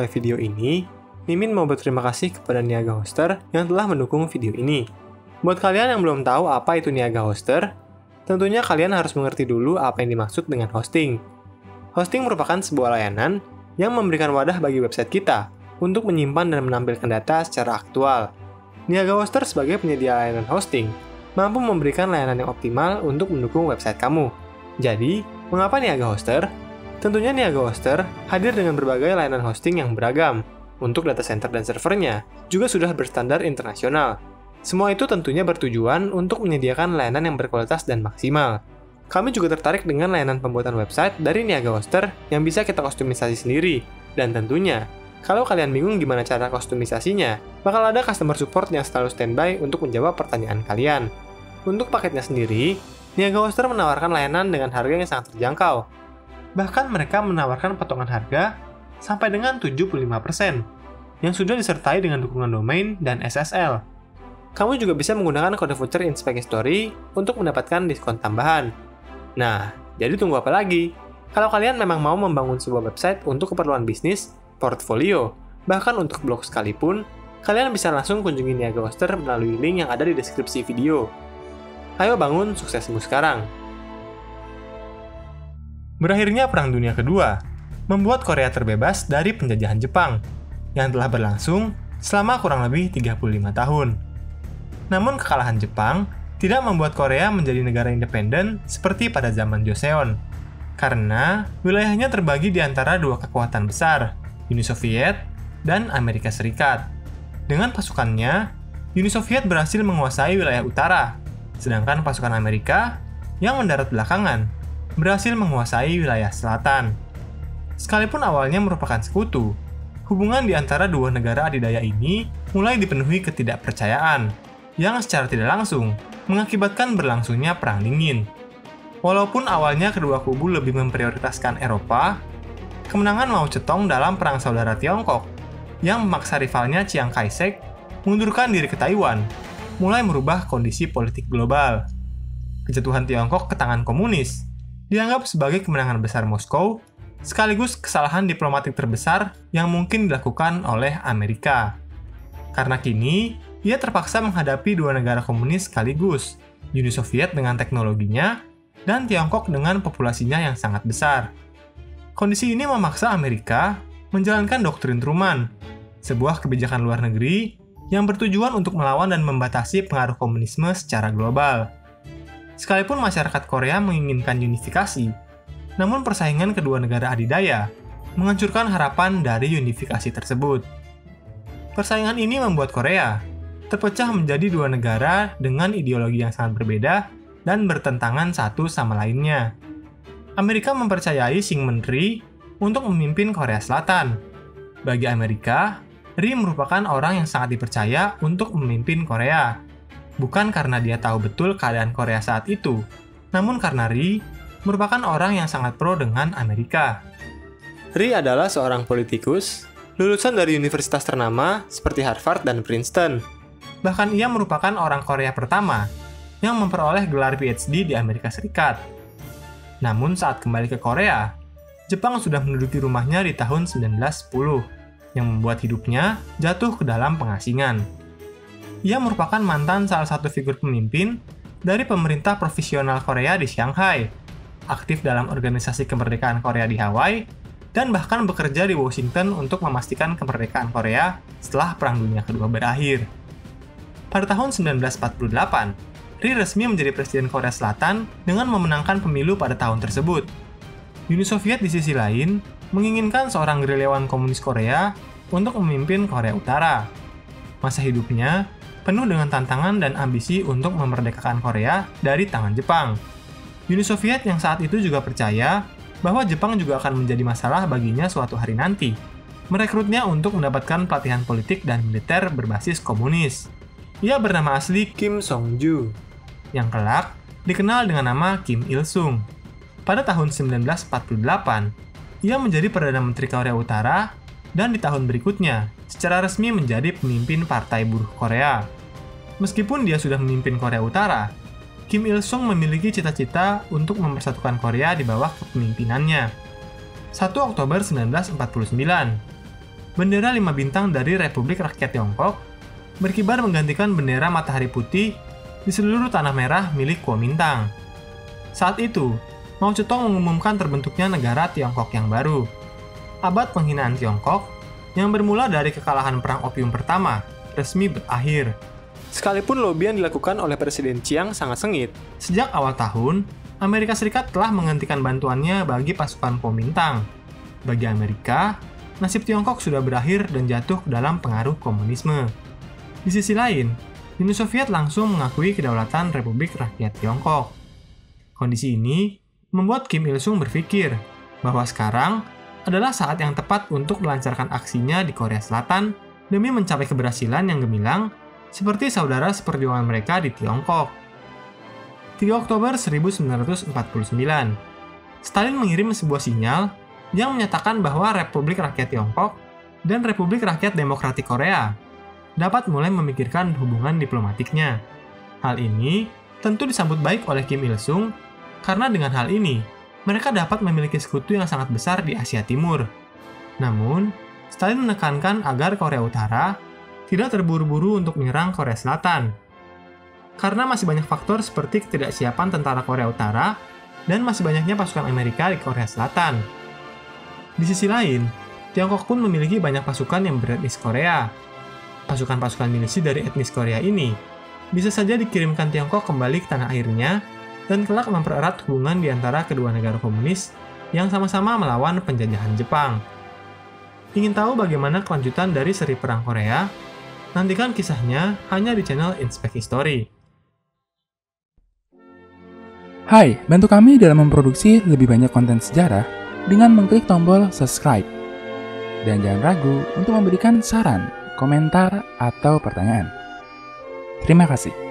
mulai video ini, Mimin mau berterima kasih kepada Niaga Hoster yang telah mendukung video ini. Buat kalian yang belum tahu apa itu Niaga Hoster, tentunya kalian harus mengerti dulu apa yang dimaksud dengan hosting. Hosting merupakan sebuah layanan yang memberikan wadah bagi website kita untuk menyimpan dan menampilkan data secara aktual. Niaga Hoster sebagai penyedia layanan hosting mampu memberikan layanan yang optimal untuk mendukung website kamu. Jadi, mengapa Niaga Hoster? Tentunya Niaga Hoster hadir dengan berbagai layanan hosting yang beragam. Untuk data center dan servernya juga sudah berstandar internasional. Semua itu tentunya bertujuan untuk menyediakan layanan yang berkualitas dan maksimal. Kami juga tertarik dengan layanan pembuatan website dari Niaga Hoster yang bisa kita kustomisasi sendiri. Dan tentunya, kalau kalian bingung gimana cara kustomisasinya, bakal ada customer support yang selalu standby untuk menjawab pertanyaan kalian. Untuk paketnya sendiri, Niaga Hoster menawarkan layanan dengan harga yang sangat terjangkau. Bahkan mereka menawarkan potongan harga sampai dengan 75%, yang sudah disertai dengan dukungan domain dan SSL. Kamu juga bisa menggunakan kode voucher Inspect History untuk mendapatkan diskon tambahan. Nah, jadi tunggu apa lagi? Kalau kalian memang mau membangun sebuah website untuk keperluan bisnis, portfolio, bahkan untuk blog sekalipun, kalian bisa langsung kunjungi Niaga Hoster melalui link yang ada di deskripsi video. Ayo bangun suksesmu sekarang! Berakhirnya Perang Dunia Kedua membuat Korea terbebas dari penjajahan Jepang, yang telah berlangsung selama kurang lebih 35 tahun. Namun kekalahan Jepang tidak membuat Korea menjadi negara independen seperti pada zaman Joseon, karena wilayahnya terbagi di antara dua kekuatan besar, Uni Soviet dan Amerika Serikat. Dengan pasukannya, Uni Soviet berhasil menguasai wilayah utara, sedangkan pasukan Amerika yang mendarat belakangan berhasil menguasai wilayah selatan. Sekalipun awalnya merupakan sekutu, hubungan di antara dua negara adidaya ini mulai dipenuhi ketidakpercayaan, yang secara tidak langsung mengakibatkan berlangsungnya Perang Dingin. Walaupun awalnya kedua kubu lebih memprioritaskan Eropa, kemenangan Mao Zedong dalam Perang Saudara Tiongkok yang memaksa rivalnya Chiang Kai-shek mengundurkan diri ke Taiwan mulai merubah kondisi politik global. Kejatuhan Tiongkok ke tangan komunis dianggap sebagai kemenangan besar Moskow, sekaligus kesalahan diplomatik terbesar yang mungkin dilakukan oleh Amerika. Karena kini, ia terpaksa menghadapi dua negara komunis sekaligus, Uni Soviet dengan teknologinya, dan Tiongkok dengan populasinya yang sangat besar. Kondisi ini memaksa Amerika menjalankan doktrin Truman, sebuah kebijakan luar negeri yang bertujuan untuk melawan dan membatasi pengaruh komunisme secara global. Sekalipun masyarakat Korea menginginkan unifikasi, namun persaingan kedua negara adidaya menghancurkan harapan dari unifikasi tersebut. Persaingan ini membuat Korea terpecah menjadi dua negara dengan ideologi yang sangat berbeda dan bertentangan satu sama lainnya. Amerika mempercayai Syngman Rhee untuk memimpin Korea Selatan. Bagi Amerika, Rhee merupakan orang yang sangat dipercaya untuk memimpin Korea. Bukan karena dia tahu betul keadaan Korea saat itu, namun karena Rhee merupakan orang yang sangat pro dengan Amerika. Rhee adalah seorang politikus, lulusan dari universitas ternama seperti Harvard dan Princeton. Bahkan ia merupakan orang Korea pertama yang memperoleh gelar PhD di Amerika Serikat. Namun saat kembali ke Korea, Jepang sudah menduduki rumahnya di tahun 1910, yang membuat hidupnya jatuh ke dalam pengasingan. Ia merupakan mantan salah satu figur pemimpin dari pemerintah profesional Korea di Shanghai, aktif dalam organisasi kemerdekaan Korea di Hawaii, dan bahkan bekerja di Washington untuk memastikan kemerdekaan Korea setelah Perang Dunia Kedua berakhir. Pada tahun 1948, Rhee resmi menjadi Presiden Korea Selatan dengan memenangkan pemilu pada tahun tersebut. Uni Soviet di sisi lain menginginkan seorang gerilyawan komunis Korea untuk memimpin Korea Utara. Masa hidupnya penuh dengan tantangan dan ambisi untuk memerdekakan Korea dari tangan Jepang. Uni Soviet yang saat itu juga percaya bahwa Jepang juga akan menjadi masalah baginya suatu hari nanti, merekrutnya untuk mendapatkan pelatihan politik dan militer berbasis komunis. Ia bernama asli Kim Song-ju, yang kelak dikenal dengan nama Kim Il-sung. Pada tahun 1948, ia menjadi Perdana Menteri Korea Utara, dan di tahun berikutnya, secara resmi menjadi pemimpin Partai Buruh Korea. Meskipun dia sudah memimpin Korea Utara, Kim Il-sung memiliki cita-cita untuk mempersatukan Korea di bawah kepemimpinannya. 1 Oktober 1949, bendera 5 bintang dari Republik Rakyat Tiongkok berkibar menggantikan bendera matahari putih di seluruh tanah merah milik Kuomintang. Saat itu, Mao Zedong mengumumkan terbentuknya negara Tiongkok yang baru. Abad penghinaan Tiongkok yang bermula dari kekalahan Perang Opium pertama resmi berakhir. Sekalipun lobi yang dilakukan oleh Presiden Chiang sangat sengit, sejak awal tahun, Amerika Serikat telah menghentikan bantuannya bagi pasukan Kuomintang. Bagi Amerika, nasib Tiongkok sudah berakhir dan jatuh ke dalam pengaruh komunisme. Di sisi lain, Uni Soviet langsung mengakui kedaulatan Republik Rakyat Tiongkok. Kondisi ini membuat Kim Il-sung berpikir bahwa sekarang adalah saat yang tepat untuk melancarkan aksinya di Korea Selatan demi mencapai keberhasilan yang gemilang seperti saudara seperjuangan mereka di Tiongkok. 3 Oktober 1949, Stalin mengirim sebuah sinyal yang menyatakan bahwa Republik Rakyat Tiongkok dan Republik Rakyat Demokratik Korea dapat mulai memikirkan hubungan diplomatiknya. Hal ini tentu disambut baik oleh Kim Il-sung karena dengan hal ini, mereka dapat memiliki sekutu yang sangat besar di Asia Timur. Namun, Stalin menekankan agar Korea Utara tidak terburu-buru untuk menyerang Korea Selatan. Karena masih banyak faktor seperti ketidaksiapan tentara Korea Utara dan masih banyaknya pasukan Amerika di Korea Selatan. Di sisi lain, Tiongkok pun memiliki banyak pasukan yang beretnis Korea. Pasukan-pasukan milisi dari etnis Korea ini bisa saja dikirimkan Tiongkok kembali ke tanah airnya dan kelak mempererat hubungan di antara kedua negara komunis yang sama-sama melawan penjajahan Jepang. Ingin tahu bagaimana kelanjutan dari seri Perang Korea? Nantikan kisahnya hanya di channel Inspek History. Hai, bantu kami dalam memproduksi lebih banyak konten sejarah dengan mengklik tombol subscribe. Dan jangan ragu untuk memberikan saran, komentar, atau pertanyaan. Terima kasih.